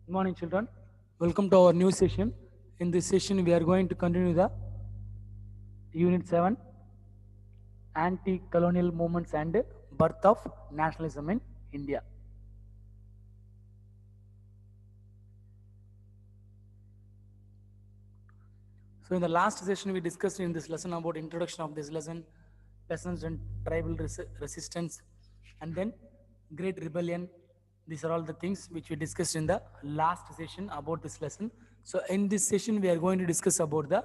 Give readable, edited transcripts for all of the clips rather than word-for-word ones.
Good morning, children. Welcome to our new session. In this session, we are going to continue the Unit 7 Anti Colonial Movements and Birth of Nationalism in India. So, in the last session, we discussed in this lesson about introduction of this lesson, peasants and tribal resistance, and then Great Rebellion. These are all the things which we discussed in the last session about this lesson. So, in this session, we are going to discuss about the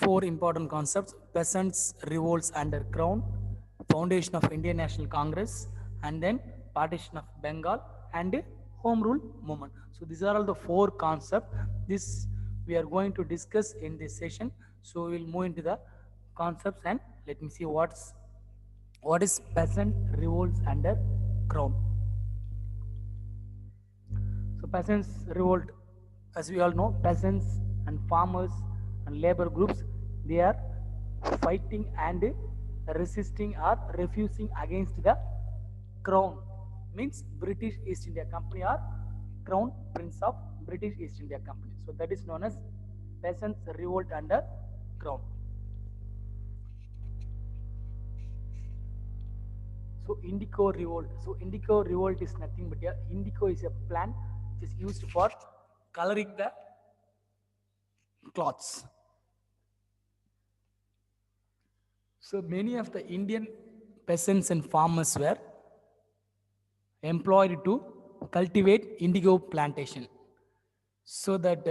four important concepts: peasants, revolts under crown, foundation of Indian National Congress, and then partition of Bengal and home rule movement. So these are all the four concepts. This we are going to discuss in this session. So we will move into the concepts and let me see what is peasant revolts under crown. So peasants revolt, as we all know, peasants and farmers and labor groups, they are fighting and resisting or refusing against the crown, means British East India Company or crown prince of British East India Company. So that is known as peasants revolt under crown. So indigo revolt. So indigo revolt is nothing but indigo is a plant which is used for coloring the cloths. So many of the Indian peasants and farmers were employed to cultivate indigo plantation. So that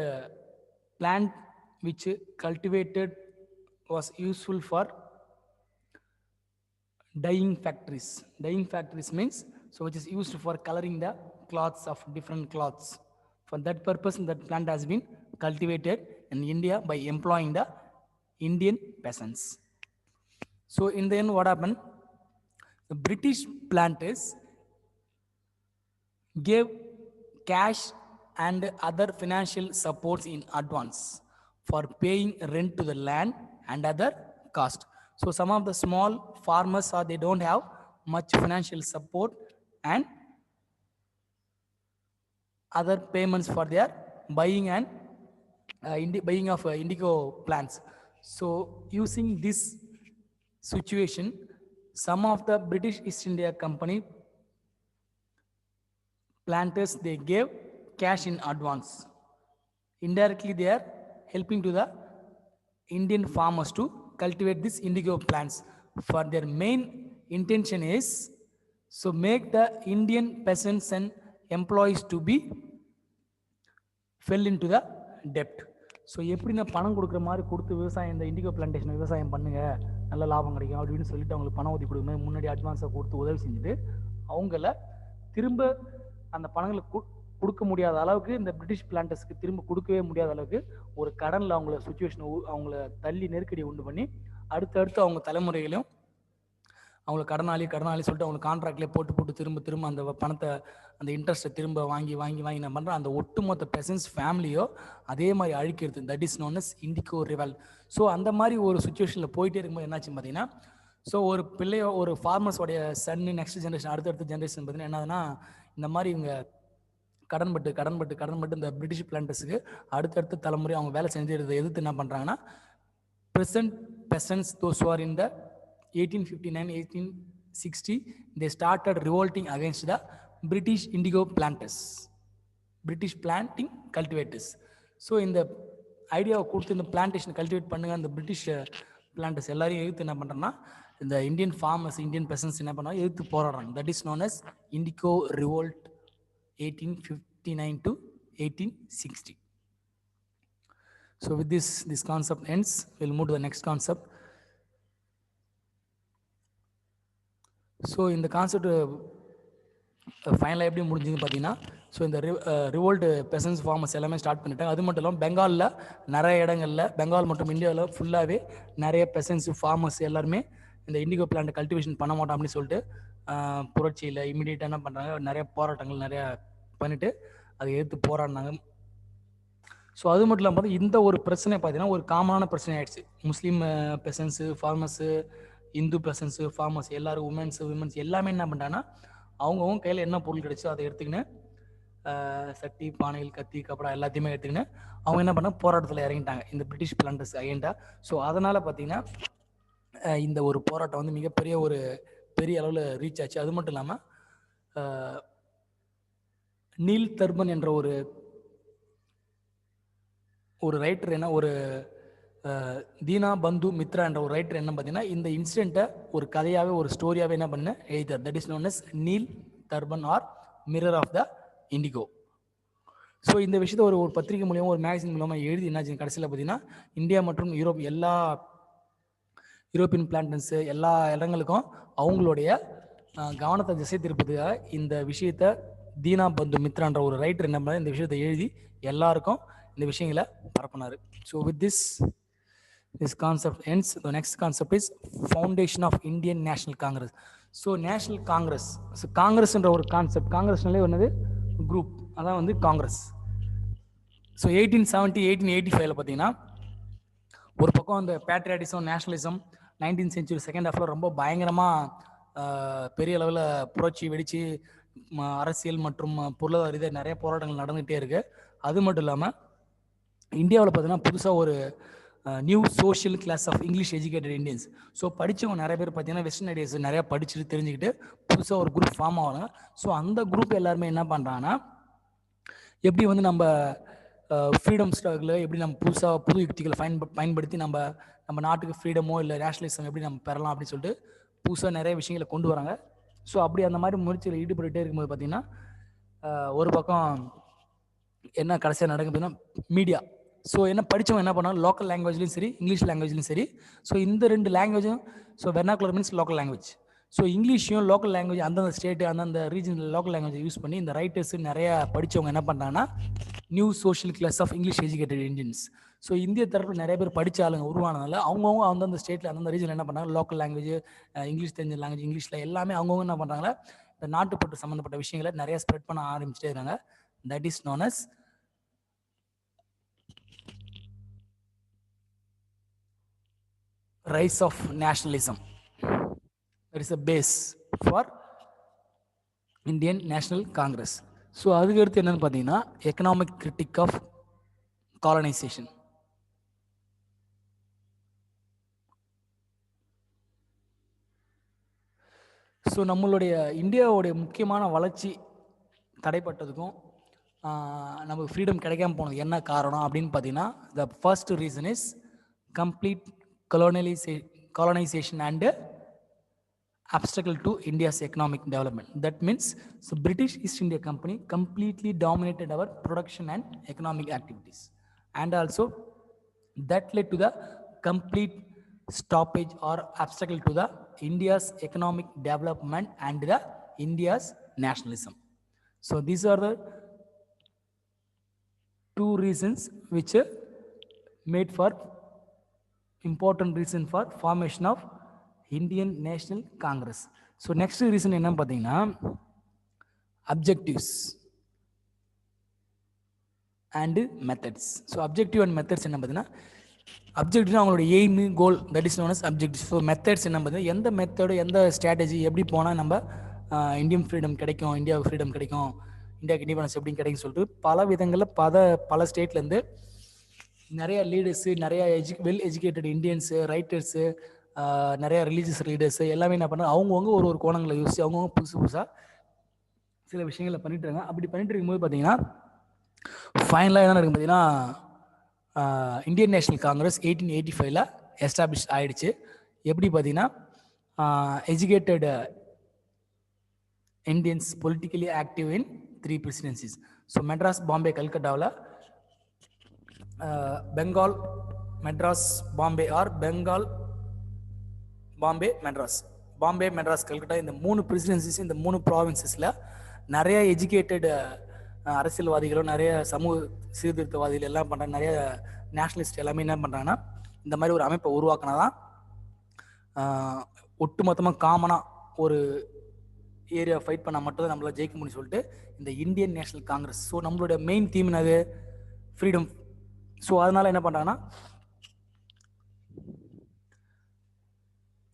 plant which cultivated was useful for dyeing factories. Dyeing factories means, so which is used for coloring the cloths of different cloths. For that purpose, that plant has been cultivated in India by employing the Indian peasants. So in the end, what happened? The British planters gave cash and other financial supports in advance for paying rent to the land and other cost. So some of the small farmers they don't have much financial support and other payments for their buying and buying of indigo plants. So using this situation, some of the British East India Company planters, they gave cash in advance. Indirectly, they are helping to the Indian farmers to cultivate these indigo plants. For their main intention is so make the Indian peasants and employees to be fell into the debt. So எப்படி நான் பணம் கொடுக்குற மாதிரி கொடுத்து விவசாயம் இந்த indigo plantation விவசாயம் பண்ணுங்க, நல்ல லாபம் கிடைக்கும் அப்படின்னு சொல்லிட்டு அவங்களுக்கு பணம் ஊற்றி கொடுக்கும்போது முன்னாடி அட்வான்ஸாக கொடுத்து உதவி செஞ்சுட்டு அவங்கள திரும்ப அந்த பணங்களை கொடுக்க முடியாத அளவுக்கு இந்த பிரிட்டிஷ் பிளான்டர்ஸ்க்கு திரும்ப கொடுக்கவே முடியாத அளவுக்கு ஒரு கடனில் அவங்கள சுச்சுவேஷனை அவங்கள தள்ளி நெருக்கடி உண்டு பண்ணி அடுத்தடுத்து அவங்க தலைமுறைகளையும் அவங்கள கடனாளி சொல்லிட்டு அவங்க கான்ட்ராக்ட்லேயே போட்டு திரும்ப அந்த பணத்தை அந்த இன்ட்ரெஸ்ட்டை திரும்ப வாங்கி என்ன பண்ணுறோம், அந்த ஒட்டுமொத்த பெசன்ஸ் ஃபேமிலியோ அதே மாதிரி அழிக்கிறது. That is known as indigo revolt. So அந்த மாதிரி ஒரு சுச்சுவேஷனில் போயிட்டே இருக்கும்போது என்னாச்சு பார்த்தீங்கன்னா, ஸோ ஒரு பிள்ளையோ ஒரு ஃபார்மர்ஸோடைய சன்னு நெக்ஸ்ட் ஜென்ரேஷன் அடுத்தடுத்த ஜென்ரேஷன் பார்த்தீங்கன்னா என்னதுன்னா, இந்த மாதிரி இவங்க கடன்பட்டு இந்த பிரிட்டிஷ் பிளான்டர்ஸுக்கு அடுத்தடுத்த தலைமுறை அவங்க வேலை செஞ்சுறதை எதிர்த்து என்ன பண்ணுறாங்கன்னா, present peasants, those who are in the 1859-1860, they started revolting against the British indigo planters, British planting cultivators. So இந்த ஐடியாவை கொடுத்து இந்த பிளான்டேஷன் கல்டிவேட் பண்ணுங்க, அந்த பிரிட்டிஷ் பிளான்டர்ஸ் எல்லாரையும் எதிர்த்து என்ன பண்ணுறோன்னா, இந்த இந்தியன் ஃபார்மர்ஸ் இந்தியன் பெசன்ஸ் என்ன பண்ணுறாங்க, எதிர்த்து போராடுறாங்க. That is known as indigo revolt 1859 to 1860. So with this concept ends, we'll move to the next concept. So இந்த கான்செப்ட் ஃபைனலாக எப்படி முடிஞ்சுன்னு பார்த்தீங்கன்னா, ஸோ இந்த ரிவோல்டு பெசன்ஸ் ஃபார்மர்ஸ் எல்லாமே ஸ்டார்ட் பண்ணிட்டாங்க. அது மட்டும் இல்லாமல் பெங்காலில் நிறைய இடங்களில், பெங்கால் மற்றும் இந்தியாவில் ஃபுல்லாகவே நிறைய பெசன்ஸ் ஃபார்மர்ஸ் எல்லாருமே இந்த இண்டிகோ பிளான்ட் கல்டிவேஷன் பண்ண மாட்டோம் அப்படின்னு சொல்லிட்டு புரட்சியில் இமீடியட்டாக என்ன பண்ணுறாங்க, நிறைய போராட்டங்கள் நிறையா பண்ணிவிட்டு அதை எதிர்த்து போராடினாங்க. ஸோ அது மட்டும் இல்லாமல் பார்த்தா இந்த ஒரு பிரச்சனை பார்த்தீங்கன்னா ஒரு காமனான பிரச்சனை ஆயிடுச்சு. முஸ்லீம் பெசன்ஸு ஃபார்மர்ஸு, இந்து பெசன்ஸு ஃபார்மர்ஸ் எல்லாரும், விமன்ஸ் எல்லாமே என்ன பண்ணுறாங்கன்னா, அவங்கவுங்க கையில் என்ன பொருள் கிடைச்சோ அதை எடுத்துக்கின்னு சட்டி பானைகள் கத்தி கப்படா எல்லாத்தையுமே எடுத்துக்கின்னு அவங்க என்ன பண்ண போராட்டத்தில் இறங்கிட்டாங்க இந்த பிரிட்டிஷ் பிளான்டர்ஸ் அகைண்டா. ஸோ அதனால் பார்த்தீங்கன்னா இந்த ஒரு போராட்டம் வந்து மிகப்பெரிய ஒரு பெரிய அளவில் ரீச் ஆச்சு. அது மட்டும் இல்லாமல் நீல் தர்பன் என்ற ஒரு ரைட்டர் என்ன ஒரு தீனா பந்து மித்ரா என்ற ஒரு ரைட்டர் என்ன பார்த்தீங்கன்னா இந்த இன்சிடெண்ட்டை ஒரு கதையாகவே ஒரு ஸ்டோரியாகவே என்ன பண்ண எழுதார். That is known as Neel Darpan or mirror of the indigo. So இந்த விஷயத்தை ஒரு பத்திரிகை மூலியமாக ஒரு மேகசின் மூலமாக எழுதி என்னாச்சு கடைசியில் பார்த்தீங்கன்னா இந்தியா மற்றும் எல்லா யூரோப்பியன் பிளான்டன்ஸு எல்லா இடங்களுக்கும் அவங்களுடைய கவனத்தை திசை திருப்பதுக்காக இந்த விஷயத்தை தீனா பந்து மித்ரான்ற ஒரு ரைட்டர் என்ன பண்ண இந்த விஷயத்தை எழுதி எல்லாருக்கும் இந்த விஷயங்களை பரப்பினார். So with this concept ends. The next concept is foundation of Indian National Congress. So National Congress, so Congress என்ற ஒரு கான்செப்ட், காங்கிரஸ்னாலே ஒன்று குரூப், அதான் வந்து காங்கிரஸ். ஸோ 1885 பார்த்தீங்கன்னா ஒரு பக்கம் அந்த patriotism nationalism 19th century second ஹாஃபில் ரொம்ப பயங்கரமாக பெரிய அளவில் புரட்சி வெடித்து அரசியல் மற்றும் பொருளாதார ரீதியாக நிறைய போராட்டங்கள் நடந்துகிட்டே இருக்குது. அது மட்டும் இல்லாமல் இந்தியாவில் பார்த்தீங்கன்னா புதுசாக ஒரு new social class of English educated Indians. So படித்தவங்க நிறைய பேர் பார்த்தீங்கன்னா வெஸ்டர்ன் ஐடியாஸ் நிறையா படிச்சுட்டு தெரிஞ்சுக்கிட்டு புதுசாக ஒரு குரூப் ஃபார்ம் ஆகிறாங்க. ஸோ அந்த குரூப் எல்லாருமே என்ன பண்ணுறாங்கன்னா எப்படி வந்து நம்ம ஃப்ரீடம் ஸ்ட்ரகில் எப்படி நம்ம புதுசாக புது யுக்திகளை பயன்படுத்தி நம்ம நாட்டுக்கு ஃப்ரீடமோ இல்லை நேஷனலிசம் எப்படி நம்ம பெறலாம் அப்படின்னு சொல்லிட்டு புதுசாக நிறைய விஷயங்களை கொண்டு வராங்க. ஸோ அப்படி அந்த மாதிரி முயற்சியில் ஈடுபட்டுகிட்டே இருக்கும்போது பார்த்தீங்கன்னா ஒரு பக்கம் என்ன கடைசியாக நடக்கும் பார்த்தீங்கன்னா மீடியா. ஸோ என்ன படித்தவங்க என்ன பண்ணாலும் லோக்கல் லாங்குவேஜ்லையும் சரி இங்கிலீஷ் லாங்குவேஜ்லையும் சரி, ஸோ இந்த ரெண்டு லாங்குவேஜும், so vernacular means local language, so இங்கிலீஷையும் லோக்கல் லாங்குவேஜ் அந்தந்த ஸ்டேட்டு அந்தந்த ரீஜனில் லோக்கல் லாங்குவேஜ் யூஸ் பண்ணி இந்த ரைட்டர்ஸ் நிறையா படித்தவங்க என்ன பண்ணுறாங்கன்னா new social class of English educated Indians. So இந்திய தரப்பில் நிறைய பேர் படித்த ஆளுங்க உருவானதால அவங்கவுங்க அந்தந்த ஸ்டேட்டில் அந்தந்த ரீஜனில் என்ன பண்ணுறாங்க லோக்கல் லாங்குவேஜ் இங்கிலீஷ் தெரிஞ்ச லாங்குவேஜ் இங்கிலீஷில் எல்லாமே அவங்கவுங்க என்ன பண்ணுறாங்களா இந்த நாட்டுப்பட்டு சம்மந்தப்பட்ட விஷயங்களை நிறையா ஸ்ப்ரெட் பண்ண ஆரம்பிச்சுட்டே இருக்காங்க. That is known as rise of nationalism. That is a base for Indian National Congress. So அதுக்கு அடுத்து என்னன்னு பார்த்தீங்கன்னா economic critique of colonisation. So நம்மளுடைய இந்தியாவுடைய முக்கியமான வளர்ச்சி தடைப்பட்டதுக்கும் நமக்கு ஃப்ரீடம் கிடைக்காம போனது என்ன காரணம் அப்படின்னு பார்த்தீங்கன்னா the first reason is complete colonization and obstacle to India's economic development. That means so British East India Company completely dominated our production and economic activities, and also that led to the complete stoppage or obstacle to the India's economic development and the India's nationalism. So these are the two reasons which made for important reason for formation of Indian National Congress. So next reason என்ன பார்த்தீங்கன்னா objectives and methods. So objective and methods என்ன பார்த்தீங்கன்னா அப்ஜெக்டிவ்னா அவங்களோட aim goal, that is known as objective. So methods என்ன பார்த்தீங்கன்னா எந்த method எந்த ஸ்ட்ராட்டஜி எப்படி போனால் நம்ம இந்தியன் ஃப்ரீடம் கிடைக்கும், இந்தியாவுக்கு ஃப்ரீடம் கிடைக்கும், இந்தியாவுக்கு இண்டிபெண்டன்ஸ் எப்படி கிடைக்கும் சொல்லிட்டு பல விதங்களில் பல ஸ்டேட்லேருந்து நிறைய லீடர்ஸு நிறைய வெல் எஜுகேட்டட் இந்தியன்ஸு ரைட்டர்ஸு நிறைய ரிலீஜியஸ் லீடர்ஸு எல்லாமே என்ன பண்ணாங்க அவங்கவுங்க ஒரு கோணங்களை யோசிச்சு அவங்கவுங்க புதுசாக சில விஷயங்களை பண்ணிட்டு இருக்காங்க. அப்படி பண்ணிட்டு இருக்கும்போது பார்த்தீங்கன்னா ஃபைனலாக என்ன நடக்கும் பார்த்தீங்கன்னா இந்தியன் நேஷனல் காங்கிரஸ் 1885 எஸ்டாப்ளிஷ் ஆகிடுச்சு. எப்படி பார்த்தீங்கன்னா educated Indians politically active in 3 presidencies. So Madras Bombay கல்கட்டாவில் பெங்கால் மெட்ராஸ் பாம்பே ஆர் பெங்கால் பாம்பே மெட்ராஸ் கல்கட்டா இந்த 3 presidencies இந்த 3 provinces நிறைய எஜுகேட்டட் அரசியல்வாதிகளும் நிறைய சமூக சீர்திருத்தவாதிகள் எல்லாம் பண்ணுறாங்க. நிறைய நேஷனலிஸ்ட் எல்லாமே என்ன பண்ணுறாங்கன்னா இந்த மாதிரி ஒரு அமைப்பை உருவாக்கினாதான் ஒட்டுமொத்தமாக காமனாக ஒரு ஏரியா ஃபைட் பண்ணால் மட்டும்தான் நம்மளால் ஜெயிக்க முடியும்னு சொல்லிட்டு இந்த இந்தியன் நேஷனல் காங்கிரஸ். ஸோ நம்மளுடைய மெயின் தீம் என்னது ஃப்ரீடம். ஸோ அதனால் என்ன பண்ணுறாங்கன்னா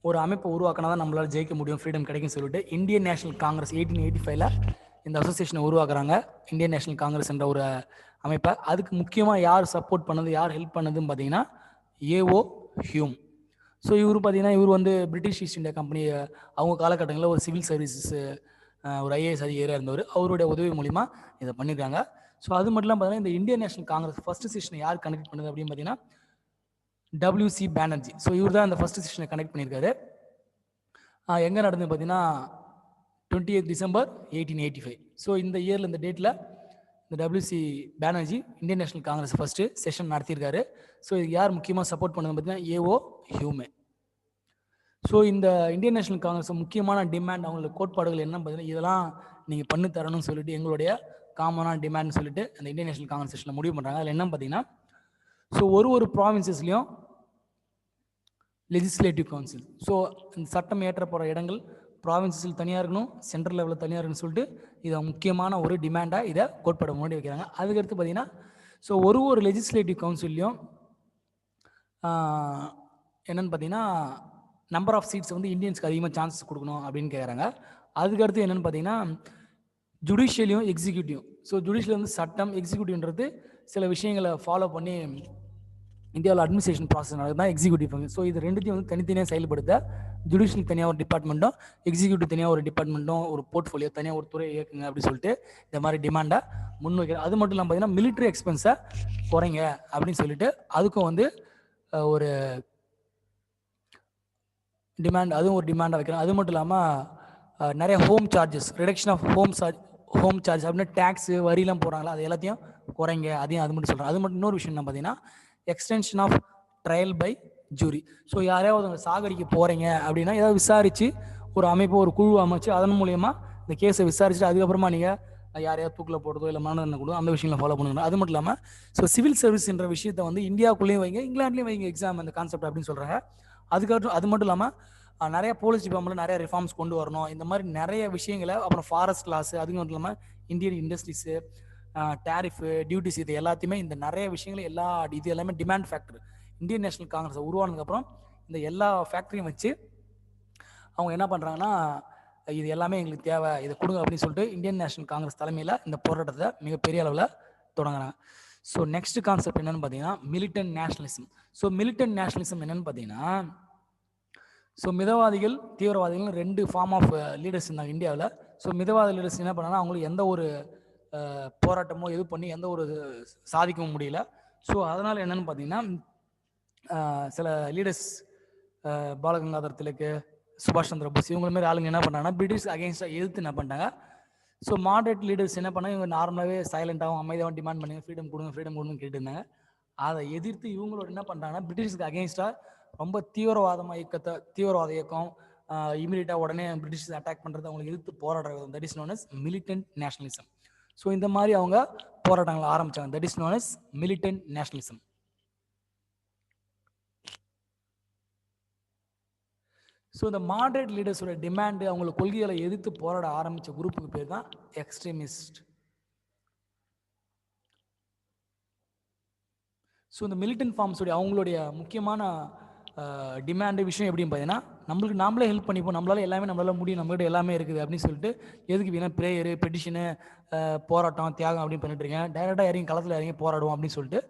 ஒரு அமைப்பை உருவாக்கினா தான் நம்மளால் ஜெயிக்க முடியும், ஃப்ரீடம் கிடைக்கும்னு சொல்லிட்டு இந்தியன் நேஷனல் காங்கிரஸ் 1885 இந்த அசோசியேஷனை உருவாக்குறாங்க, இந்தியன் நேஷனல் காங்கிரஸ் என்ற ஒரு அமைப்பை. அதுக்கு முக்கியமாக யார் சப்போர்ட் பண்ணது, யார் ஹெல்ப் பண்ணதுன்னு பார்த்தீங்கன்னா ஏஓ ஹியூம். ஸோ இவர் பார்த்தீங்கன்னா இவர் வந்து பிரிட்டிஷ் ஈஸ்ட் இந்தியா கம்பெனி அவங்க காலகட்டங்களில் ஒரு சிவில் சர்வீசஸ் ஒரு ஐஏஎஸ் அதிகாரியாக இருந்தவர். அவருடைய உதவி மூலிமா இதை பண்ணியிருக்காங்க. ஸோ அது மட்டும் இல்லாமல் பார்த்தீங்கன்னா இந்த இந்தியன் நேஷனல் காங்கிரஸ் ஃபர்ஸ்ட் செஷனை யார் கனெக்ட் பண்ணுது அப்படின்னு பார்த்தீங்கன்னா டபிள்யூசி பானர்ஜி. ஸோ இவர் தான் அந்த ஃபர்ஸ்ட் செஷனை கனெக்ட் பண்ணியிருக்காரு. எங்கே நடந்தது பார்த்தீங்கன்னா 28 டிசம்பர் 1885. ஸோ இந்த இயரில் இந்த டேட்டில் இந்த W C Banerjee Indian National Congress first session நடத்தியிருக்காரு. ஸோ இது யார் முக்கியமாக சப்போர்ட் பண்ணது பார்த்தீங்கன்னா ஏஓ ஹியூமே. ஸோ இந்த இந்தியன் நேஷனல் காங்கிரஸ் முக்கியமான டிமாண்ட், அவங்களோட கோட்பாடுகள் என்ன பார்த்தீங்கன்னா இதெல்லாம் நீங்கள் பண்ணி தரணும்னு சொல்லிட்டு எங்களுடைய காமனான டிமாண்ட்னு சொல்லிட்டு அந்த இந்தியன் நேஷனல் காங்கிரஸ் செஷனில் முடிவு பண்ணுறாங்க. அதில் என்ன பார்த்தீங்கன்னா ஸோ ஒரு ப்ராவின்சஸ்லையும் லெஜிஸ்லேட்டிவ் கவுன்சில், ஸோ இந்த சட்டம் ஏற்ற போகிற இடங்கள் ப்ராவின்சஸில் தனியாக இருக்கணும், சென்ட்ரல் லெவலில் தனியாக இருக்குன்னு சொல்லிட்டு இதை முக்கியமான ஒரு டிமாண்டாக இதை கோட்பாடு முன்னாடி வைக்கிறாங்க. அதுக்கடுத்து பார்த்தீங்கன்னா ஸோ ஒரு லெஜிஸ்லேட்டிவ் கவுன்சில்லையும் என்னென்னு பார்த்தீங்கன்னா நம்பர் ஆஃப் சீட்ஸ் வந்து இந்தியன்ஸ்க்கு அதிகமாக சான்சஸ் கொடுக்கணும் அப்படின்னு கேட்குறாங்க. அதுக்கடுத்து என்னென்னு பார்த்தீங்கன்னா ஜுடிஷியலையும் எக்ஸிக்யூட்டிவ். ஸோ ஜுடிஷியல் வந்து சட்டம், எக்ஸிக்யூட்டிவ்ன்றது சில விஷயங்களை ஃபாலோ பண்ணி இந்தியாவில் அட்மினிஸ்ட்ரேஷன் ப்ராசஸ் நடக்குது தான் எக்ஸிக்யூட்டிவ் ஃபங்க்ஷன். ஸோ இது ரெண்டுத்தையும் வந்து தனித்தனியாக செயல்படுத்த ஜுடிஷியல் தனியாக ஒரு டிபார்ட்மெண்ட்டும், எக்ஸிக்யூட்டிவ் தனியாக ஒரு டிபார்ட்மெண்ட்டும், ஒரு போர்ட்ஃபோலியோ தனியாக ஒரு துறை இயக்குங்க அப்படின்னு சொல்லிட்டு இந்த மாதிரி டிமாண்டை முன்வைக்கிறேன். அது மட்டும் இல்லாமல் பார்த்தீங்கன்னா மிலிட்ரி எக்ஸ்பென்ஸை குறைங்க அப்படின்னு சொல்லிட்டு அதுக்கும் வந்து ஒரு டிமாண்ட், அதுவும் ஒரு டிமாண்டாக வைக்கிறேன். அது மட்டும் இல்லாமல் நிறைய home charges, reduction of home charge அப்படின்னா டேக்ஸு வரிலாம் போகிறாங்களா அது எல்லாத்தையும் குறைங்க, அதையும் அது மட்டும் சொல்கிறேன். அது மட்டும் இன்னொரு விஷயம் என்ன பார்த்தீங்கன்னா extension of trial by jury. So யாரையாவது சாகடிக்க போகிறீங்க அப்படின்னா ஏதாவது விசாரித்து ஒரு அமைப்பு, ஒரு குழு அமைச்சு அதன் மூலயமா இந்த கேஸை விசாரிச்சுட்டு அதுக்கப்புறமா நீங்கள் யாரையாவது தூக்கில் போடுறதோ இல்லை மரண தண்டனை கொடுத்தோ அந்த விஷயங்களை ஃபாலோ பண்ணுங்க. அது மட்டும் இல்லாமல் ஸோ சிவில் சர்வீஸ்ன்ற விஷயத்தை வந்து இந்தியாவுக்குள்ளேயும் வைங்க, இங்கிலாந்துலேயும் வைங்க எக்ஸாம் அந்த கான்செப்ட் அப்படின்னு சொல்கிறாங்க. அதுக்கப்புறம் அது மட்டும் இல்லாமல் நிறைய போலீஸ் டிபார்ட்மெண்ட்டில் நிறைய ரிஃபார்ம்ஸ் கொண்டு வரணும், இந்த மாதிரி நிறைய விஷயங்களை. அப்புறம் ஃபாரஸ்ட் லாஸ், அது மட்டும் இல்லாமல் இந்தியன் இண்டஸ்ட்ரீஸு, டேரிஃபு, டியூட்டிஸ், இது எல்லாத்தையுமே இந்த நிறைய விஷயங்கள் இது எல்லாமே demand factor. Indian National Congress உருவானதுக்கப்புறம் இந்த எல்லா ஃபேக்டரியும் வச்சு அவங்க என்ன பண்ணுறாங்கன்னா இது எல்லாமே எங்களுக்கு தேவை, இதை கொடுங்க அப்படின்னு சொல்லிட்டு இந்தியன் நேஷனல் காங்கிரஸ் தலைமையில் இந்த போராட்டத்தை மிகப்பெரிய அளவில் தொடங்குறாங்க. ஸோ நெக்ஸ்ட் கான்செப்ட் என்னன்னு பார்த்தீங்கன்னா militant nationalism. So militant nationalism என்னன்னு பார்த்தீங்கன்னா ஸோ மிதவாதிகள், தீவிரவாதிகள் 2 ஃபார்ம் ஆஃப் லீடர்ஸ் இருந்தாங்க இந்தியாவில். ஸோ மிதவாத லீடர்ஸ் என்ன பண்ணாங்கன்னா அவங்களுக்கு எந்த ஒரு போராட்டமோ எது பண்ணி எந்த ஒரு சாதிக்கவும் முடியல. ஸோ அதனால் என்னென்னு பார்த்தீங்கன்னா சில லீடர்ஸ் பாலகங்காதர் திலக், சுபாஷ் சந்திர போஸ் இவங்க மாதிரி ஆளுங்க என்ன பண்ணாங்கன்னா பிரிட்டிஷ் அகேன்ஸ்டாக எதிர்த்து என்ன பண்ணிட்டாங்க. ஸோ மாடரேட் லீடர்ஸ் என்ன பண்ணாங்க, இவங்க நார்மலாகவே சைலண்டாகவும் அமைதியாகவும் டிமாண்ட் பண்ணி ஃப்ரீடம் கொடுங்கன்னு கேட்டு இருந்தாங்க. அதை எதிர்த்து இவங்களோட என்ன பண்ணுறாங்கன்னா பிரிட்டிஷ்க்கு அகேன்ஸ்டாக ரொம்ப தீவிரவாத இயக்கம் இமீடியட்டாக உடனே பிரிட்டிஷ் அட்டாக் பண்ணுறது, அவங்களுக்கு எதிர்த்து போராடுறது, that is known as militant nationalism. So இந்த மாதிரி அவங்க போராட்டங்களை ஆரம்பிச்சாங்க, that is known as militant nationalism. So இந்த மாடரேட் லீடர்ஸோட டிமாண்டு, அவங்களோட கொள்கைகளை எதிர்த்து போராட ஆரம்பித்த குரூப்புக்கு பேர் தான் எக்ஸ்ட்ரீமிஸ்ட். ஸோ இந்த மிலிட்டன்ட் ஃபார்ம்ஸோடைய அவங்களுடைய முக்கியமான டிமாண்டு விஷயம் எப்படின்னு பார்த்தீங்கன்னா நாமளே ஹெல்ப் பண்ணிப்போம், நம்மளால முடியும், நம்மகிட்ட எல்லாமே இருக்குது அப்படின்னு சொல்லிட்டு எதுக்கு வேணால் ப்ரேயரு, பெட்டிஷனு, போராட்டம், தியாகம் அப்படின்னு பண்ணிட்டு இருக்கேன், டைரெக்டாக இறங்கி களத்தில் இறங்கி போராடுவோம் அப்படின்னு சொல்லிட்டு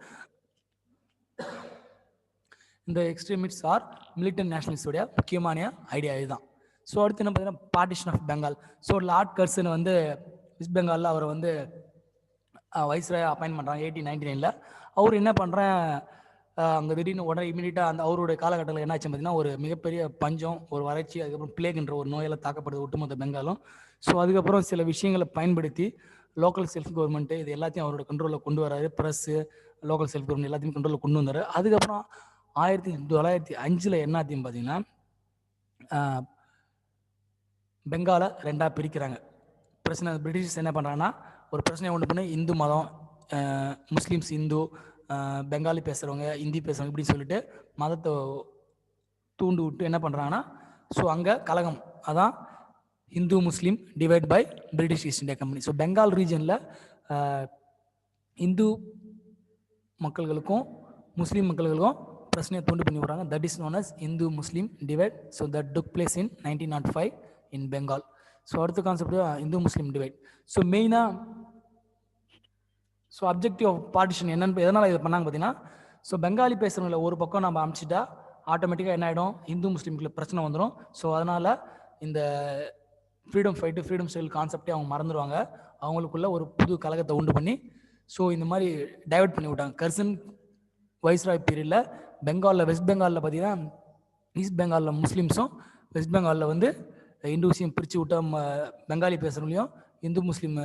இந்த எக்ஸ்ட்ரீமிஸ்ட் ஆர் மிலிட்டன்ட் நேஷனலிஸ்டோடைய முக்கியமான ஐடியா இதுதான். ஸோ அடுத்து என்ன பார்த்தீங்கன்னா partition of Bengal. So Lord Curzon வந்து வெஸ்ட் பெங்காலில் அவரை வந்து வைஸ்ராய் அப்பாயின்ட் பண்ணுறாங்க 1899. அவர் என்ன பண்ணுறேன் அங்கே திடீர்னு உடனே இமீடியட்டாக அந்த அவருடைய காலகட்டத்தில் என்ன ஆச்சு பார்த்தீங்கன்னா ஒரு மிகப்பெரிய பஞ்சம், ஒரு வறட்சி, அதுக்கப்புறம் பிளேக்ன்ற ஒரு நோயால் தாக்கப்படுது ஒட்டுமொத்த பெங்காலும். ஸோ அதுக்கப்புறம் சில விஷயங்களை பயன்படுத்தி லோக்கல் செல்ஃப் கவர்மெண்ட்டு இது எல்லாத்தையும் அவரோட கண்ட்ரோலில் கொண்டு வராரு, ப்ரெஸ்ஸு, லோக்கல் செல்ஃப் கவர்மெண்ட் எல்லாத்தையும் கண்ட்ரோலில் கொண்டு வந்தார். அதுக்கப்புறம் 1905 என்ன ஆச்சுன்னு பார்த்தீங்கன்னா பெங்காலை 2ஆக பிரிக்கிறாங்க. பிரச்சனை பிரிட்டிஷ் என்ன பண்ணுறாங்கன்னா ஒரு பிரச்சனையை ஒன்று பண்ணி இந்து மதம், முஸ்லீம்ஸ் இந்து, பெங்காலி பேசுகிறவங்க, ஹிந்தி பேசுகிறவங்க இப்படின்னு சொல்லிட்டு மதத்தை தூண்டு விட்டு என்ன பண்ணுறாங்கன்னா ஸோ அங்கே கலகம், அதான் Hindu Muslim divide by British East India Company. So Bengal ரீஜனில் இந்து மக்கள்களுக்கும் முஸ்லீம் மக்கள்களுக்கும் பிரச்சனையை தூண்டு பண்ணி விடுறாங்க, that is known as Hindu Muslim divide. So that took place in 1905 in Bengal. So அடுத்த concept Hindu Muslim divide. So மெயினாக ஸோ அப்ஜெக்டிவ் ஆஃப் பார்ட்டிஷன் என்னன்னு எதனால் இது பண்ணாங்க பார்த்தீங்கன்னா, ஸோ பெங்காலி பேசுகிறவங்கள ஒரு பக்கம் நம்ம அனுப்பிச்சிட்டா ஆட்டோமேட்டிக்காக என்ன ஆகிடும், இந்து முஸ்லீம்குள்ள பிரச்சனை வந்துடும். ஸோ அதனால் இந்த ஃப்ரீடம் ஃபைட்டு ஃப்ரீடம் ஸ்டைல் கான்செப்டே அவங்க மறந்துடுவாங்க. அவங்களுக்குள்ள ஒரு புது கழகத்தை உண்டு பண்ணி ஸோ இந்த மாதிரி டைவர்ட் பண்ணி விட்டாங்க. கர்சன் வைஸ்ராய் பீரியடில் பெங்காலில் வெஸ்ட் பெங்காலில் பார்த்தீங்கன்னா ஈஸ்ட் பெங்காலில் முஸ்லீம்ஸும் வெஸ்ட் பெங்காலில் வந்து இந்துஸையும் பிரித்து விட்டா பெங்காலி பேசுகிறவங்களையும் இந்து முஸ்லீம்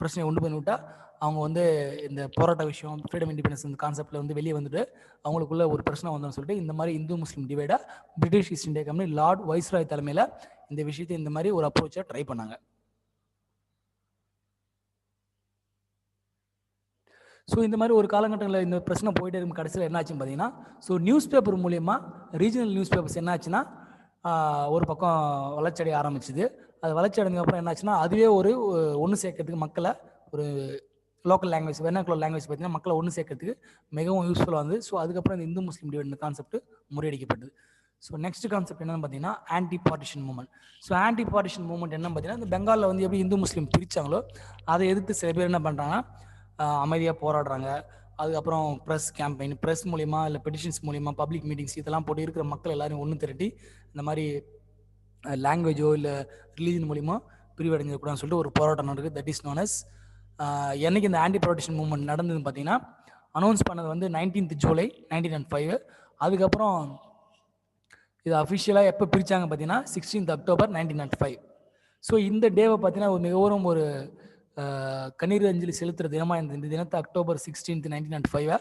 பிரச்சனையை உண்டு பண்ணி விட்டா அவங்க வந்து இந்த போராட்ட விஷயம் ஃப்ரீடம் இண்டிபெண்டன்ஸ் இந்த கான்செப்டில் வந்து வெளியே வந்துட்டு அவங்களுக்குள்ள ஒரு பிரச்சனை வந்தோம்னு சொல்லிட்டு இந்த மாதிரி இந்து முஸ்லீம் டிவைடாக British East India Company lord viceroy தலைமையில் இந்த விஷயத்தை இந்த மாதிரி ஒரு அப்ரோச்சை ட்ரை பண்ணாங்க. ஸோ இந்த மாதிரி ஒரு காலகட்டங்களில் இந்த பிரச்சனை போயிட்டே இருக்கும். கடைசியில் என்ன ஆச்சுன்னு பார்த்தீங்கன்னா, ஸோ நியூஸ் பேப்பர் மூலயமா ரீஜனல் நியூஸ் பேப்பர்ஸ் என்ன ஆச்சுன்னா ஒரு பக்கம் வளர்ச்சி அடைய ஆரம்பிச்சுது. அது வளர்ச்சி அடைஞ்சதுக்கப்புறம் என்ன ஆச்சுன்னா அதுவே ஒரு ஒன்று சேர்க்கறதுக்கு மக்களை ஒரு லோக்கல் லாங்குவேஜ் வெர்னாகுலர் லாங்குவேஜ் பார்த்தீங்கன்னா மக்களை ஒன்று சேர்க்கறதுக்கு மிகவும் யூஸ்ஃபுல்லாக வந்து. ஸோ அதுக்கப்புறம் இந்த இந்து முஸ்லீம் டிவைட் கான்செப்ட் முறியடிக்கப்பட்டது. ஸோ நெக்ஸ்ட் கான்செப்ட் என்னன்னு பார்த்தீங்கன்னா anti partition movement. So anti partition movement என்னன்னு பார்த்தீங்கன்னா, இந்த பெங்காலில் வந்து எப்படி இந்து முஸ்லீம் பிரித்தாங்களோ அதை எதிர்த்து சில பேர் என்ன பண்ணுறாங்கன்னா அமைதியாக போராடுறாங்க. அதுக்கப்புறம் ப்ரெஸ் கேம்பெயின், ப்ரெஸ் மூலிமா இல்லை பெட்டிஷன்ஸ் மூலிமா பப்ளிக் மீட்டிங்ஸ் இதெல்லாம் போட்டு இருக்கிற மக்கள் எல்லாரும் ஒன்று திரட்டி இந்த மாதிரி லாங்குவேஜோ இல்லை ரிலீஜன் மூலிமா பிரிவடைஞ்சிடக்கூடாதுன்னு சொல்லிட்டு ஒரு போராட்டம் நடக்குது. தட் இஸ் நோன் அஸ் என்னைக்கு இந்த ஆன்டி பார்ட்டிஷன் மூவ்மெண்ட் நடந்ததுன்னு பார்த்தீங்கன்னா அனௌன்ஸ் பண்ணது வந்து 19th July 1905. அதுக்கப்புறம் இது அஃபிஷியலாக எப்போ பிரித்தாங்க பார்த்தீங்கன்னா 16th October 1905. ஸோ இந்த டேவை பார்த்தீங்கன்னா மிகவும் ஒரு கண்ணீர் அஞ்சலி செலுத்துகிற தினமாக இந்த தினத்தை October 16th 1905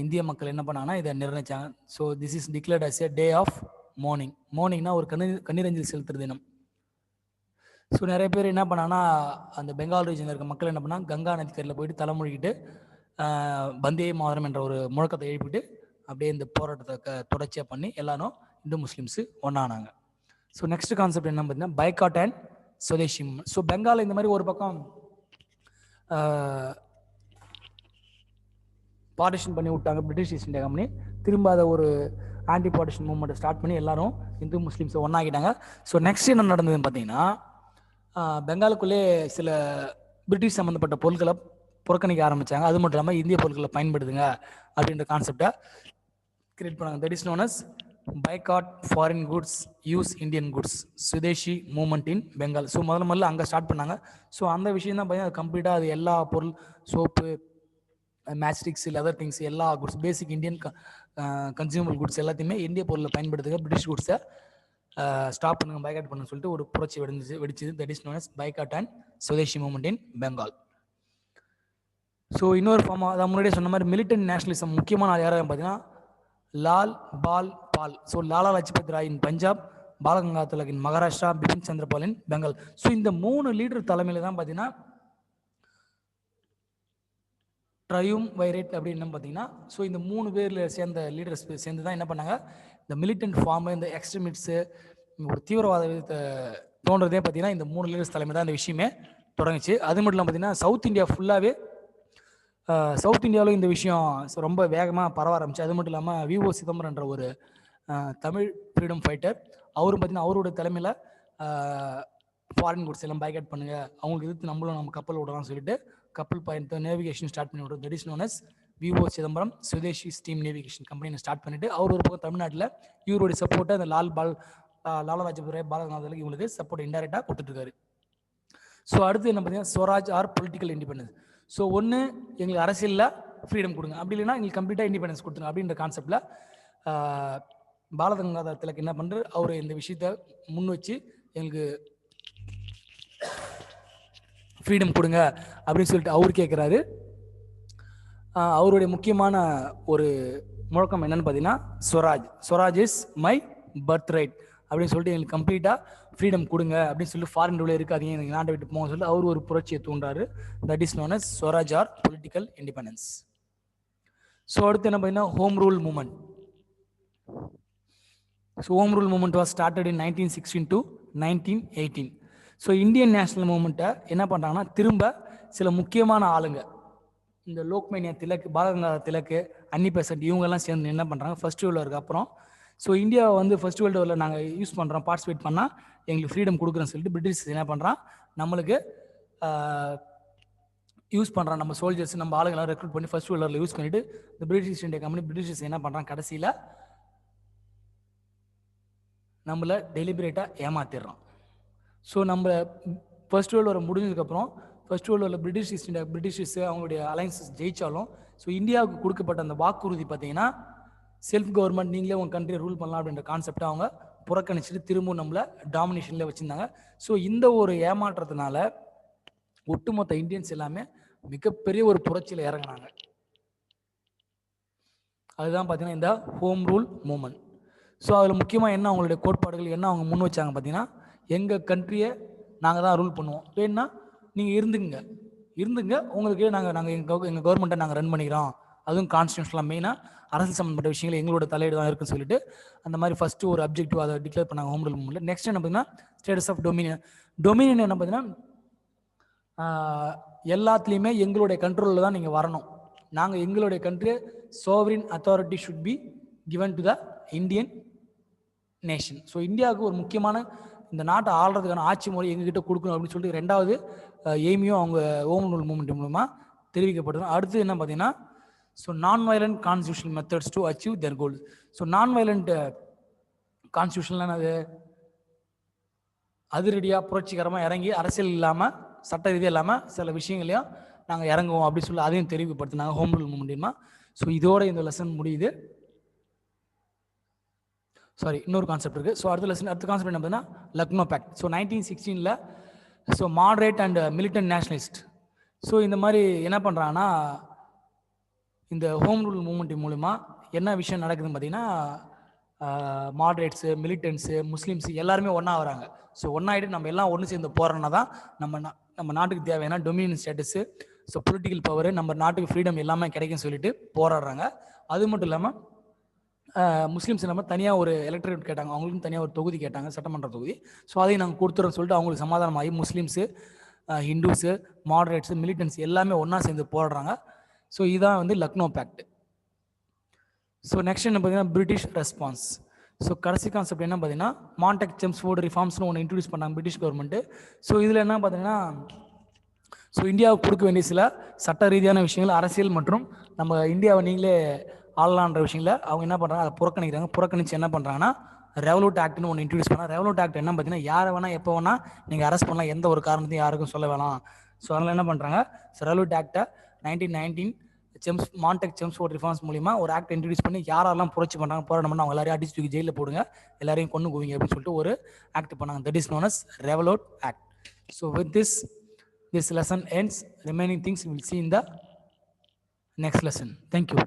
இந்திய மக்கள் என்ன பண்ணாங்கன்னா இதை நிர்ணயிச்சாங்க. So this is declared as a day of mourning. மார்னிங்னா ஒரு கண்ணீர் அஞ்சலி செலுத்துகிற தினம். ஸோ நிறைய பேர் என்ன பண்ணாங்கன்னா அந்த பெங்கால் ரீஜனில் இருக்க மக்கள் என்ன பண்ணால் கங்கா நதிக்கரையில் போயிட்டு தலைமொழிக்கிட்டு வந்தே மாதரம் என்ற ஒரு முழக்கத்தை எழுப்பிட்டு அப்படியே இந்த போராட்டத்தை தொடர்ச்சியாக பண்ணி எல்லாரும் இந்து முஸ்லீம்ஸு ஒன்றானாங்க. ஸோ நெக்ஸ்ட் கான்செப்ட் என்ன பார்த்தீங்கன்னா boycott and swadeshi movement. So Bengal இந்த மாதிரி ஒரு பக்கம் பார்ட்டிஷன் பண்ணி விட்டாங்க பிரிட்டிஷ் ஈஸ்ட் இந்தியா கம்பெனி. திரும்ப அதை ஒரு ஆன்டி பார்ட்டிஷன் மூவ்மெண்ட்டை ஸ்டார்ட் பண்ணி எல்லாரும் இந்து முஸ்லீம்ஸை ஒன்றாக்கிட்டாங்க. ஸோ நெக்ஸ்ட் என்ன நடந்ததுன்னு பார்த்தீங்கன்னா பெங்காலுக்குள்ளே சில பிரிட்டிஷ் சம்மந்தப்பட்ட பொருட்களை புறக்கணிக்க ஆரம்பித்தாங்க. அது மட்டும் இல்லாமல் இந்திய பொருட்களை பயன்படுத்துங்க அப்படின்ற கான்செப்டை கிரியேட் பண்ணாங்க. That is known as boycott foreign goods use Indian goods swadeshi movement in Bengal. So முதல்ல அங்கே ஸ்டார்ட் பண்ணாங்க. ஸோ அந்த விஷயம் தான் பார்த்தீங்கன்னா கம்ப்ளீட்டாக அது எல்லா பொருள் சோப்பு மேட்ச்ஸ்டிக்ஸ் லெதர் திங்ஸ் எல்லா goods basic Indian consumer goods எல்லாத்தையுமே இந்திய பொருளை பயன்படுத்துங்க, பிரிட்டிஷ் குட்ஸை ஸ்டாப் பண்ணுங்க, பைகாட் பண்ணுன்னு சொல்லிட்டு ஒரு புரட்சி வெடிச்சது. That is known as boycott and swadeshi movement in Bengal. So இன்னொரு ஃபார்ம் அதான் முன்னாடியே சொன்ன மாதிரி மிலிட்டன்ட் நேஷனலிசம் முக்கியமான யாராவது பார்த்தீங்கன்னா Lal Bal Pal. So Lala Lajpat Rai in Punjab, Bal Gangadhar Tilak in Maharashtra, Bipin Chandra Pal in Bengal. So இந்த 3 லீடர் தலைமையில் தான் பார்த்தீங்கன்னா ட்ரையும் வைரேட் அப்படின்னு பார்த்தீங்கன்னா ஸோ இந்த 3 பேரில் சேர்ந்த லீடர்ஸ் சேர்ந்து தான் என்ன பண்ணாங்க இந்த மிலிட்டன்ட் ஃபார்மு இந்த எக்ஸ்ட்ரீமிஸ்ட்ஸு ஒரு தீவிரவாத விதத்தை தோன்றதே பார்த்தீங்கன்னா இந்த 3 லீடர்ஸ் தலைமை தான் இந்த விஷயமே தொடங்குச்சு. அது மட்டும் இல்லாமல் பார்த்தீங்கன்னா சவுத் இந்தியா ஃபுல்லாகவே சவுத் இந்தியாவில் இந்த விஷயம் ரொம்ப வேகமாக பரவ ஆரம்பிச்சு. அது மட்டும் இல்லாமல் விஓ சிதம்பரம்ன்ற ஒரு தமிழ் ஃப்ரீடம் ஃபைட்டர் அவரும் பார்த்தீங்கன்னா அவரோட தலைமையில் ஃபாரின் குட்ஸ் எல்லாம் பைகாட் பண்ணுங்க, அவங்களுக்கு எதிர்த்து நம்ம கப்பல் விடலாம்னு சொல்லிட்டு கப்பல் பயணத்தை நேவிகேஷன் ஸ்டார்ட் பண்ணி விடுறது. That is known as V O Chidambaram swadeshi steam navigation கம்பெனியை ஸ்டார்ட் பண்ணிட்டு அவர் ஒரு பக்கம் தமிழ்நாட்டில் இவருடைய சப்போர்ட்டை அந்த லாலா லஜ்பத் ராய் பாலகங்காதர் இவங்களுக்கு சப்போர்ட் இன்டைரக்டாக கொடுத்துட்ருக்காரு. ஸோ அடுத்து என்ன பார்த்தீங்கன்னா swaraj or political independence. So ஒன்று எங்களுக்கு அரசியலில் ஃப்ரீடம் கொடுங்க, அப்படி இல்லைன்னா எங்களுக்கு கம்ப்ளீட்டாக இண்டிபெண்டன்ஸ் கொடுத்துருங்க அப்படின்ற கான்செப்டில் பாலகங்காதர் திலக் என்ன பண்ணுறாரு, அவர் இந்த விஷயத்த முன் வச்சு எங்களுக்கு ஃப்ரீடம் கொடுங்க அப்படின்னு சொல்லிட்டு அவர் கேட்குறாரு. அவருடைய முக்கியமான ஒரு முழக்கம் என்னன்னு பார்த்தீங்கன்னா Swaraj is my birth right அப்படின்னு சொல்லிட்டு எங்களுக்கு கம்ப்ளீட்டாக ஃப்ரீடம் கொடுங்க அப்படின்னு சொல்லி ஃபாரின் ரூலே இருக்காதீங்க, எனக்கு நாட்டை விட்டு போங்க சொல்லிட்டு அவர் ஒரு புரட்சியை தூண்டுறாரு. That is known as swaraj or political independence. So அடுத்து என்ன பார்த்தீங்கன்னா home rule movement. So home rule movement was started in 1916 to 1918. So Indian national மூவ்மெண்ட்டை என்ன பண்ணுறாங்கன்னா திரும்ப சில முக்கியமான ஆளுங்க இந்த லோக்மான்ய திலக், பாலகங்காதர் திலக், அன்னி பெசன்ட் இவங்கெல்லாம் சேர்ந்து என்ன பண்ணுறாங்க ஃபர்ஸ்ட் வேர்ல்டு வாருக்கு அப்புறம் ஸோ இந்தியாவை வந்து ஃபர்ஸ்ட் வேர்ல்டு வாரில் நாங்கள் யூஸ் பண்ணுறோம் பார்ட்டிசிபேட் பண்ணால் எங்களுக்கு ஃப்ரீடம் கொடுக்குறேன்னு சொல்லிட்டு பிரிட்டிஷ் என்ன பண்ணுறான், நம்மளுக்கு யூஸ் பண்ணுறான். நம்ம சோல்ஜர்ஸ் நம்ம ஆளுங்களாம் ரெக்ரூட் பண்ணி ஃபர்ஸ்ட் வேர்ல்டில் யூஸ் பண்ணிட்டு இந்த British East India company British என்ன பண்ணுறான், கடைசியில் நம்மளை டெலிபரேட்டாக ஏமாத்திடுறான். ஸோ நம்ம ஃபர்ஸ்ட் வேர்ல்டு வார் முடிஞ்சதுக்கப்புறம் ஃபர்ஸ்ட் வேர்ல்டு வாரில் பிரிட்டிஷ் ஈஸ்ட் இந்தியா பிரிட்டிஷர்ஸ் அவங்களுடைய அலைன்சஸ் ஜெயிச்சாலும் ஸோ இந்தியாவுக்கு கொடுக்கப்பட்ட அந்த வாக்குறுதி பார்த்தீங்கன்னா செல்ஃப் கவர்மெண்ட், நீங்களே உங்கள் கண்ட்ரியை ரூல் பண்ணலாம் அப்படின்ற கான்செப்டை அவங்க புறக்கணிச்சுட்டு திரும்பவும் நம்மளை டாமினேஷனில் வச்சுருந்தாங்க. ஸோ இந்த ஒரு ஏமாற்றத்தினால ஒட்டுமொத்த இந்தியன்ஸ் எல்லாமே மிகப்பெரிய ஒரு புரட்சியில் இறங்கினாங்க. அதுதான் பார்த்தீங்கன்னா இந்த ஹோம் ரூல் மூமெண்ட். ஸோ அதில் முக்கியமாக என்ன அவங்களுடைய கோட்பாடுகள் என்ன அவங்க முன் வச்சாங்க பார்த்தீங்கன்னா, எங்கள் கண்ட்ரியை நாங்கள் தான் ரூல் பண்ணுவோம், வேணுன்னா நீங்கள் இருந்துங்க உங்களுக்கு நாங்கள் எங்கள் கவர்மெண்ட்டை நாங்கள் ரன் பண்ணிக்கிறோம், அதுவும் கான்ஸ்டியூஷன்லாம் மெயினாக அரசியல் சம்மந்தப்பட்ட விஷயங்கள் எங்களோட தலையீடு தான் இருக்குன்னு சொல்லிட்டு அந்த மாதிரி ஃபஸ்ட்டு ஒரு அப்ஜெக்டிவ் அதை டிக்ளேர் பண்ணாங்க ஹோம் ரூல் மூமெண்ட்டில். நெக்ஸ்ட் என்ன பார்த்தீங்கன்னா ஸ்டேட்டஸ் ஆஃப் டொமினியன் என்ன பார்த்தீங்கன்னா எல்லாத்துலேயுமே எங்களுடைய கண்ட்ரோலில் தான் நீங்கள் வரணும், நாங்கள் எங்களுடைய கண்ட்ரியை sovereign authority should be given to the Indian nation. So இந்தியாவுக்கு ஒரு முக்கியமான இந்த நாட்டை ஆள்றதுக்கான ஆட்சி முறை எங்ககிட்ட கொடுக்கணும் அப்படின்னு சொல்லிட்டு ரெண்டாவது எய்மையும் அவங்க ஹோம் ரூல் மூமெண்ட் மூலமாக தெரிவிக்கப்பட்டது. அடுத்து என்ன பார்த்தீங்கன்னா ஸோ நான் violent constitutional methods to achieve their goals. So நான் வயலண்ட் கான்ஸ்டியூஷன்லாம் அது அதிரடியாக புரட்சிகரமாக இறங்கி அரசியல் இல்லாமல் சட்ட ரீதியாக இல்லாமல் சில விஷயங்களையும் நாங்கள் இறங்குவோம் அப்படின்னு சொல்லி அதையும் தெரிவிக்கப்படுத்தினாங்க ஹோம் ரூல் மூமெண்ட்மா. ஸோ இதோட இந்த லெசன் முடியுது. இன்னொரு கான்செப்ட் இருக்குது. ஸோ அடுத்த கான்செப்ட் என்ன பார்த்தீங்கன்னா Lucknow pact. So 1916 so moderate and militant nationalist so இந்த மாதிரி என்ன பண்ணுறாங்கன்னா இந்த ஹோம் ரூல் மூமெண்ட் மூலிமா என்ன விஷயம் நடக்குதுன்னு பார்த்தீங்கன்னா மாடரேட்ஸு, மிலிட்டன்ஸு, முஸ்லீம்ஸு எல்லாருமே ஒன்றா வராங்க. ஸோ ஒன்றாயிட்டு நம்ம எல்லாம் ஒன்று சேர்ந்து போகிறோன்னா தான் நம்ம நாட்டுக்கு தேவையான Dominion status, so political power, நம்ம நாட்டுக்கு ஃப்ரீடம் எல்லாமே கிடைக்குன்னு சொல்லிட்டு போராடுறாங்க. அது மட்டும் இல்லாமல் முஸ்லீம்ஸ் இல்லாமல் தனியாக ஒரு எலக்ட்ரேட் கேட்டாங்க, அவங்களுக்கும் தனியாக ஒரு தொகுதி கேட்டாங்க, சட்டமன்ற தொகுதி. ஸோ அதையும் நாங்கள் கொடுத்துறோன்னு சொல்லிட்டு அவங்களுக்கு சமாதானமாகி முஸ்லீம்ஸு, ஹிந்துஸு, மாடரேட்ஸு, மிலிட்டன்ஸ் எல்லாமே ஒன்றா சேர்ந்து போராடுறாங்க. ஸோ இதுதான் வந்து லக்னோ பேக்ட். ஸோ நெக்ஸ்ட் என்ன பார்த்தீங்கன்னா பிரிட்டிஷ் ரெஸ்பான்ஸ். ஸோ கடைசி கான்செப்ட் என்ன பார்த்தீங்கன்னா மான்டெக் செம்ஸ்ஃபோர்டு ரிஃபார்ம்ஸ்னு ஒன்று இன்ட்ரடியூஸ் பண்ணாங்க பிரிட்டிஷ் கவர்மெண்ட்டு. ஸோ இதில் என்ன பார்த்தீங்கன்னா ஸோ இந்தியாவுக்கு கொடுக்க வேண்டிய சில சட்ட ரீதியான விஷயங்கள், அரசியல் மற்றும் நம்ம இந்தியாவை நீங்களே ஆளலான்ற விஷயங்கள அவங்க என்ன பண்ணுறாங்க, அதை புறக்கணிச்சு என்ன பண்ணுறாங்கன்னா ரெவல்யூட் ஆக்ட்னு ஒன்று இன்ட்ரடியூஸ் பண்ணால். ரெவல்யூட் ஆக்ட் என்ன பார்த்தீங்கன்னா யாரை வேணால் எப்போ வேணால் நீங்கள் அரெஸ்ட் பண்ணலாம், எந்த ஒரு காரணத்தையும் யாருக்கும் சொல்ல வேணாம். ஸோ அதனால் என்ன பண்ணுறாங்க, ரெவல்யூட் ஆக்டை 1919 மான்டெக் செம்ஸ்ஃபோர்ட் ரிஃபார்ம்ஸ் மூலிமா ஒரு ஆக்ட் இன்ட்ரடியூஸ் பண்ணி யாரெல்லாம் புரட்சி பண்ணுறாங்க, போராட்டம் பண்ணால் அவங்க எல்லாரையும் அடிச்சு தூக்கி ஜெயிலில் போடுங்க, எல்லாரையும் கொண்டு குவிங்க அப்படின்னு சொல்லிட்டு ஒரு ஆக்ட் பண்ணாங்க. That is known as Rowlatt act. So with this lesson ends. Remaining things we will see in the next lesson. Thank you.